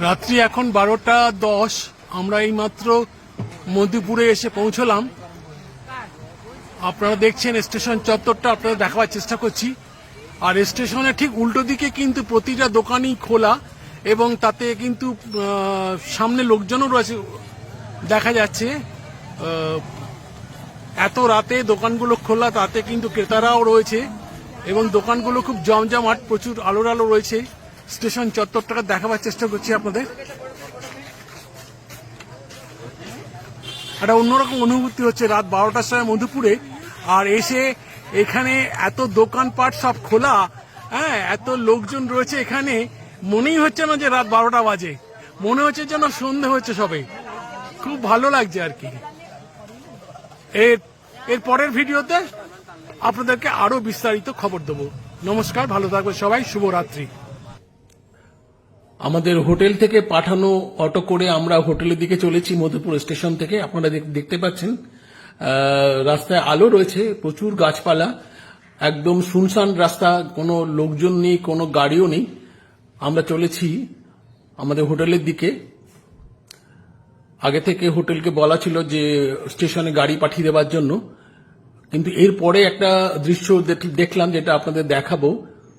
রাত্রি এখন 12:10। আমরা এইমাত্র মধুপুরে এসে পৌঁছলাম। আপনারা দেখছেন স্টেশন চত্বরটা আপনাদের দেখাবার চেষ্টা করছি। আর স্টেশনের ঠিক উল্টো দিকে কিন্তু প্রতিটা দোকানই খোলা এবং তাতে কিন্তু সামনে লোকজনও রয়েছে দেখা যাচ্ছে। এত রাতে দোকানগুলো খোলা, তাতে কিন্তু ক্রেতারাও রয়েছে এবং দোকানগুলো খুব জমজমাট, প্রচুর আলোর আলো রয়েছে। স্টেশন চত্বরটাকে দেখাবার চেষ্টা করছি আপনাদের। একটা অন্যরকম অনুভূতি হচ্ছে রাত 12টার সময় মধুপুরে, আর এসে এখানে এত দোকানপাট সব খোলা, হ্যাঁ, এত লোকজন রয়েছে এখানে, মনেই হচ্ছে না যে রাত 12টা বাজে, মনে হচ্ছে যেন সন্ধে হচ্ছে সবে। খুব ভালো লাগছে আর কি। এর পরের ভিডিওতে আপনাদেরকে আরো বিস্তারিত খবর দেবো। নমস্কার, ভালো থাকবেন সবাই, শুভরাত্রি। আমাদের হোটেল থেকে পাঠানো অটো করে আমরা হোটেলের দিকে চলেছি মধুপুর স্টেশন থেকে। আপনারা দেখতে পাচ্ছেন রাস্তায় আলো রয়েছে, প্রচুর গাছপালা, একদম শুনশান রাস্তা, কোনো লোকজন নেই, কোনো গাড়িও নেই। আমরা চলেছি আমাদের হোটেলের দিকে। আগে থেকে হোটেলকে বলা ছিল যে স্টেশনে গাড়ি পাঠিয়ে দেওয়ার জন্য, কিন্তু এরপরে একটা দৃশ্য দেখলাম যেটা আপনাদের দেখাবো,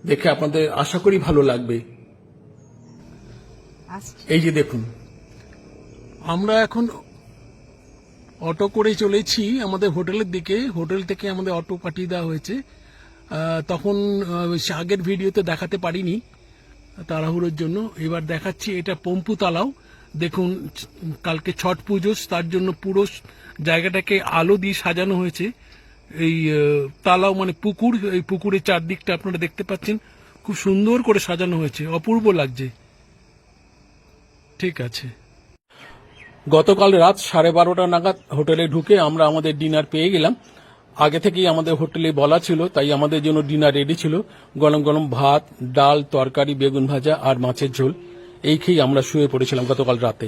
দেখে আপনাদের আশা করি ভালো লাগবে। এই যে দেখুন, আমরা এখন অটো করে চলেছি আমাদের হোটেলের দিকে। হোটেল থেকে আমাদের অটো পাঠিয়ে দেওয়া হয়েছে। তখন আগের ভিডিওতে দেখাতে পারিনি তাড়াহুড়োর জন্য, এবার দেখাচ্ছি। এটা পম্পু তালাও, দেখুন কালকে ছট পুজো, তার জন্য পুরো জায়গাটাকে আলো দিয়ে সাজানো হয়েছে। এই তালাও মানে পুকুর, এই পুকুরের চারদিকটা আপনারা দেখতে পাচ্ছেন, খুব সুন্দর করে সাজানো হয়েছে, অপূর্ব লাগছে। ঠিক আছে। গতকাল রাত 12:30 নাগাদ হোটেলে ঢুকে আমরা আমাদের ডিনার পেয়ে গেলাম। আগে থেকেই আমাদের হোটেলে বলা ছিল, তাই আমাদের জন্য ডিনার রেডি ছিল। গরম গরম ভাত, ডাল, তরকারি, বেগুন ভাজা আর মাছের ঝোল। এই খেয়েই আমরা শুয়ে পড়েছিলাম গতকাল রাতে।